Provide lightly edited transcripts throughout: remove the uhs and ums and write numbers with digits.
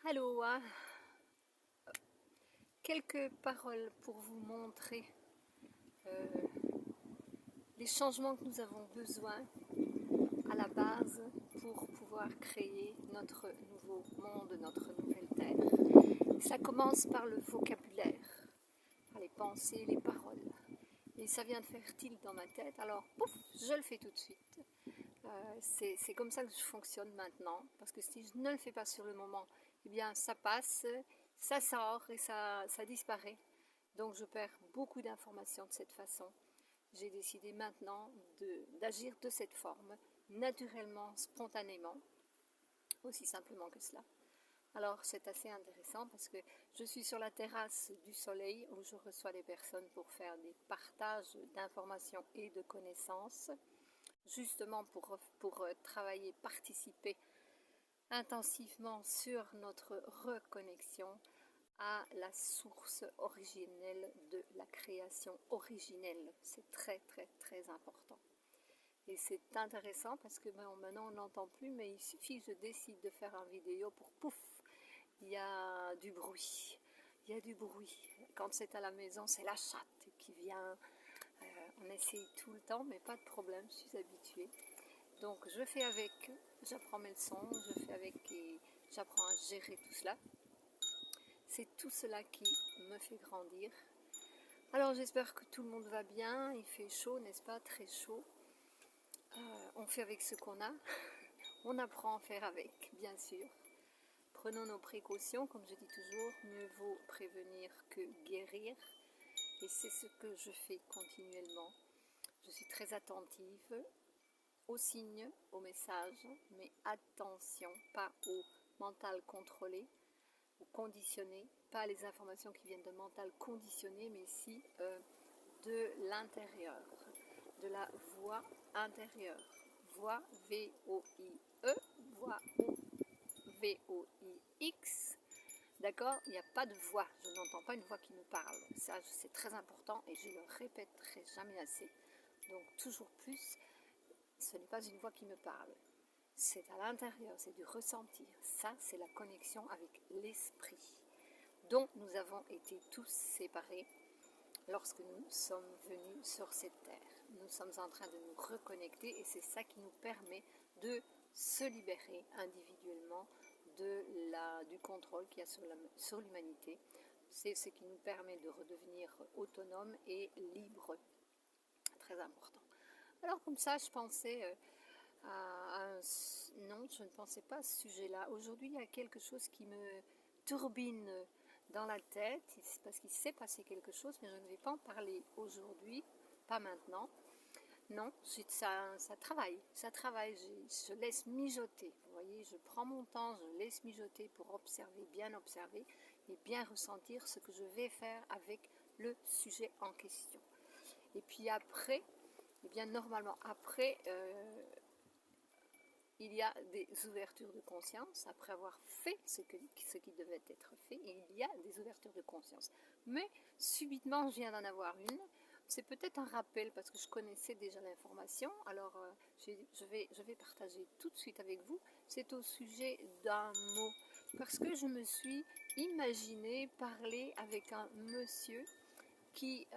Allô, quelques paroles pour vous montrer euh, les changements que nous avons besoin à la base pour pouvoir créer notre nouveau monde, notre nouvelle terre. Ça commence par le vocabulaire, par les pensées, les paroles. Et ça vient de faire tilt dans ma tête, alors pouf, je le fais tout de suite. C'est comme ça que je fonctionne maintenant, parce que si je ne le fais pas sur le moment, eh bien ça passe, ça sort et ça disparaît. Donc je perds beaucoup d'informations de cette façon. J'ai décidé maintenant d'agir de cette forme, naturellement, spontanément, aussi simplement que cela. Alors c'est assez intéressant parce que je suis sur la terrasse du soleil où je reçois des personnes pour faire des partages d'informations et de connaissances, justement pour travailler, participer intensivement sur notre reconnexion à la source originelle de la création originelle. C'est très très très important. Et c'est intéressant parce que maintenant on n'entend plus, mais il suffit que je décide de faire une vidéo pour pouf, il y a du bruit. Il y a du bruit. Quand c'est à la maison, c'est la chatte qui vient. On essaye tout le temps, mais pas de problème, je suis habituée. Donc je fais avec, j'apprends mes leçons, je fais avec et j'apprends à gérer tout cela. C'est tout cela qui me fait grandir. Alors j'espère que tout le monde va bien, il fait chaud, n'est-ce pas? Très chaud. On fait avec ce qu'on a, on apprend à faire avec, bien sûr. Prenons nos précautions, comme je dis toujours, mieux vaut prévenir que guérir. Et c'est ce que je fais continuellement. Je suis très attentive aux signes, aux messages, mais attention, pas au mental contrôlé, ou conditionné, pas les informations qui viennent de mental conditionné, mais si de l'intérieur, de la voix intérieure. Voix V-O-I-E, voix V-O-I-X. D'accord? Il n'y a pas de voix, je n'entends pas une voix qui me parle. Ça, c'est très important et je ne le répéterai jamais assez. Donc, toujours plus, ce n'est pas une voix qui me parle. C'est à l'intérieur, c'est du ressentir. Ça, c'est la connexion avec l'esprit, dont nous avons été tous séparés lorsque nous sommes venus sur cette terre. Nous sommes en train de nous reconnecter et c'est ça qui nous permet de se libérer individuellement du contrôle qu'il y a sur l'humanité. C'est ce qui nous permet de redevenir autonomes et libres. Très important. Alors comme ça, je pensais non, je ne pensais pas à ce sujet-là. Aujourd'hui, il y a quelque chose qui me turbine dans la tête, parce qu'il s'est passé quelque chose, mais je ne vais pas en parler aujourd'hui, pas maintenant. Non, ça travaille, je laisse mijoter. Vous voyez, je prends mon temps, je laisse mijoter pour observer et bien ressentir ce que je vais faire avec le sujet en question. Et puis après, eh bien normalement après, il y a des ouvertures de conscience après avoir fait ce qui devait être fait, et il y a des ouvertures de conscience. Mais subitement, je viens d'en avoir une. C'est peut-être un rappel parce que je connaissais déjà l'information. Alors, je vais partager tout de suite avec vous. C'est au sujet d'un mot. Parce que je me suis imaginé parler avec un monsieur qui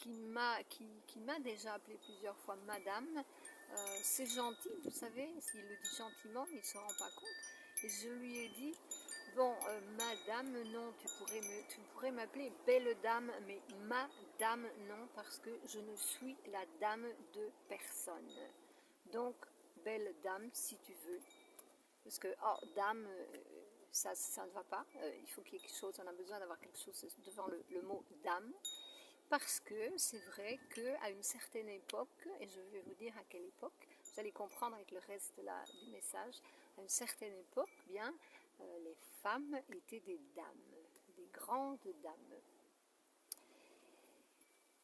m'a déjà appelé plusieurs fois madame. C'est gentil, vous savez, s'il le dit gentiment, il ne se rend pas compte. Et je lui ai dit, bon, madame, non, tu pourrais m'appeler belle dame, mais madame, non, parce que je ne suis la dame de personne. Donc, belle dame, si tu veux. Parce que, oh, dame, ça ne va pas. Il faut quelque chose, on a besoin d'avoir quelque chose devant le mot dame. Parce que c'est vrai qu'à une certaine époque, et je vais vous dire à quelle époque, vous allez comprendre avec le reste du message, à une certaine époque, bien, les femmes étaient des dames, des grandes dames.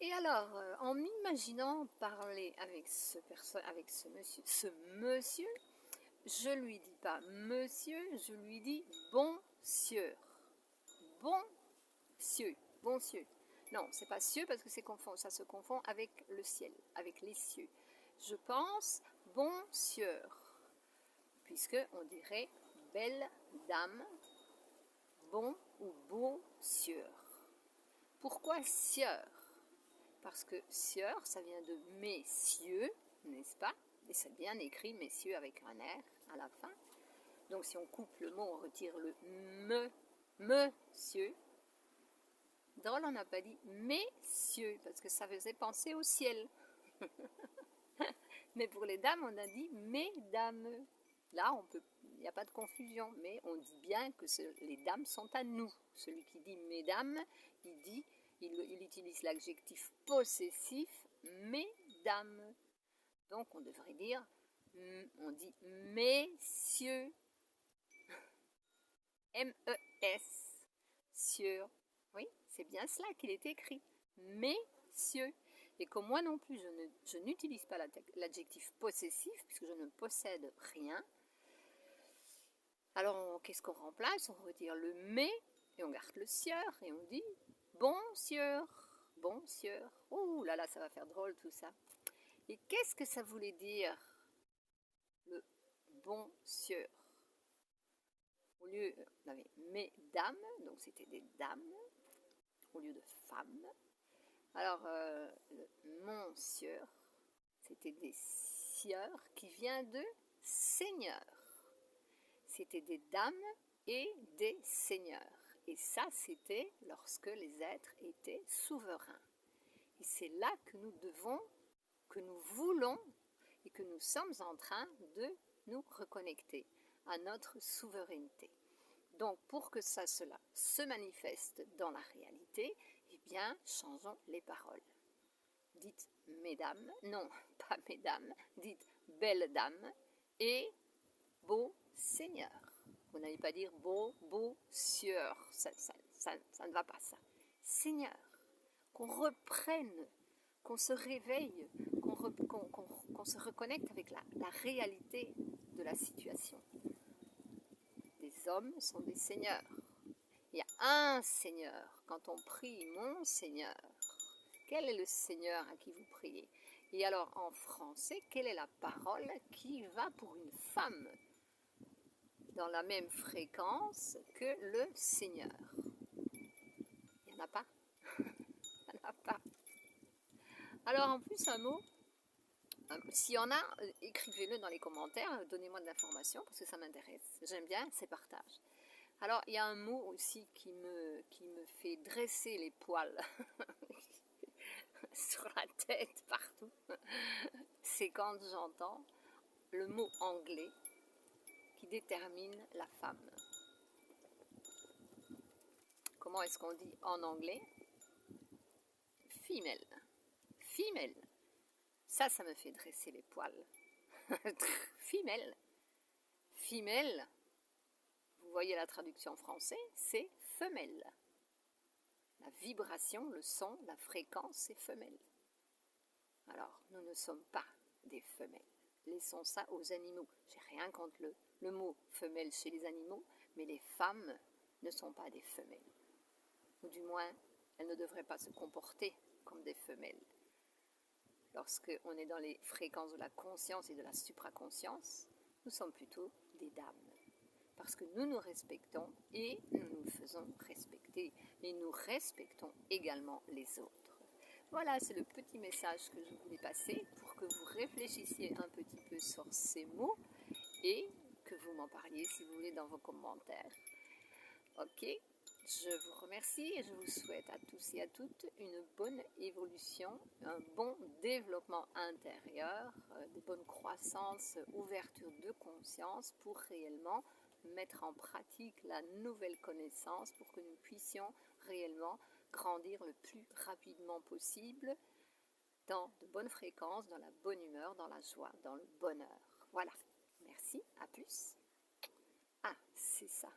Et alors, en m'imaginant parler avec ce monsieur, je lui dis pas monsieur, je lui dis bon sieur. Bon sieur, bon sieur. Non, c'est pas cieux parce que ça se confond avec le ciel, avec les cieux. Je pense bon sieur. puisque on dirait belle dame, bon ou beau sieur. Pourquoi sieur? Parce que sieur, ça vient de messieurs, n'est-ce pas? Et c'est bien écrit messieurs avec un R à la fin. Donc si on coupe le mot, on retire le monsieur. Drôle, on n'a pas dit messieurs, parce que ça faisait penser au ciel. Mais pour les dames, on a dit mesdames. Là, il n'y a pas de confusion, mais on dit bien que les dames sont à nous. Celui qui dit mesdames, il utilise l'adjectif possessif mesdames. Donc on devrait dire, on dit messieurs, M-E-S, sieur. Oui, c'est bien cela qu'il est écrit, messieurs. Et comme moi non plus, je n'utilise pas l'adjectif possessif, puisque je ne possède rien, alors qu'est-ce qu'on remplace? On retire le mais, et on garde le sieur, et on dit bon sieur, bon sieur. Oh là là, ça va faire drôle tout ça. Et qu'est-ce que ça voulait dire, le bon sieur? Au lieu, on avait mesdames, donc c'était des dames, au lieu de femmes. Alors, le monsieur, c'était des sieurs qui vient de seigneur. C'était des dames et des seigneurs. Et ça, c'était lorsque les êtres étaient souverains. Et c'est là que nous devons, que nous voulons et que nous sommes en train de nous reconnecter à notre souveraineté. Donc, pour que cela se manifeste dans la réalité, eh bien, changeons les paroles. Dites mesdames, non, pas mesdames, dites belle dame et beau seigneur. Vous n'allez pas dire beau sieur, ça ne va pas ça. Seigneur, qu'on reprenne, qu'on se réveille, qu'on se reconnecte avec la réalité de la situation. Les hommes sont des seigneurs. Il y a un Seigneur. Quand on prie mon Seigneur, quel est le Seigneur à qui vous priez? Et alors en français, quelle est la parole qui va pour une femme dans la même fréquence que le Seigneur? Il n'y en a pas. Il n'y en a pas. Alors en plus un mot, s'il y en a, écrivez-le dans les commentaires, donnez-moi de l'information parce que ça m'intéresse. J'aime bien ces partages. Alors, il y a un mot aussi qui me fait dresser les poils sur la tête, partout. C'est quand j'entends le mot anglais qui détermine la femme. Comment est-ce qu'on dit en anglais? Female. Female. Ça me fait dresser les poils. Female. Female. Vous voyez la traduction en français, c'est femelle. La vibration, le son, la fréquence, c'est femelle. Alors, nous ne sommes pas des femelles. Laissons ça aux animaux. J'ai rien contre le mot femelle chez les animaux, mais les femmes ne sont pas des femelles. Ou du moins, elles ne devraient pas se comporter comme des femelles. Lorsqu'on est dans les fréquences de la conscience et de la supraconscience, nous sommes plutôt des dames. Parce que nous nous respectons et nous nous faisons respecter. Et nous respectons également les autres. Voilà, c'est le petit message que je voulais passer pour que vous réfléchissiez un petit peu sur ces mots et que vous m'en parliez si vous voulez dans vos commentaires. Ok, je vous remercie et je vous souhaite à tous et à toutes une bonne évolution, un bon développement intérieur, de bonnes croissances, ouverture de conscience pour réellement mettre en pratique la nouvelle connaissance pour que nous puissions réellement grandir le plus rapidement possible dans de bonnes fréquences, dans la bonne humeur, dans la joie, dans le bonheur. Voilà, merci, à plus. Ah, c'est ça.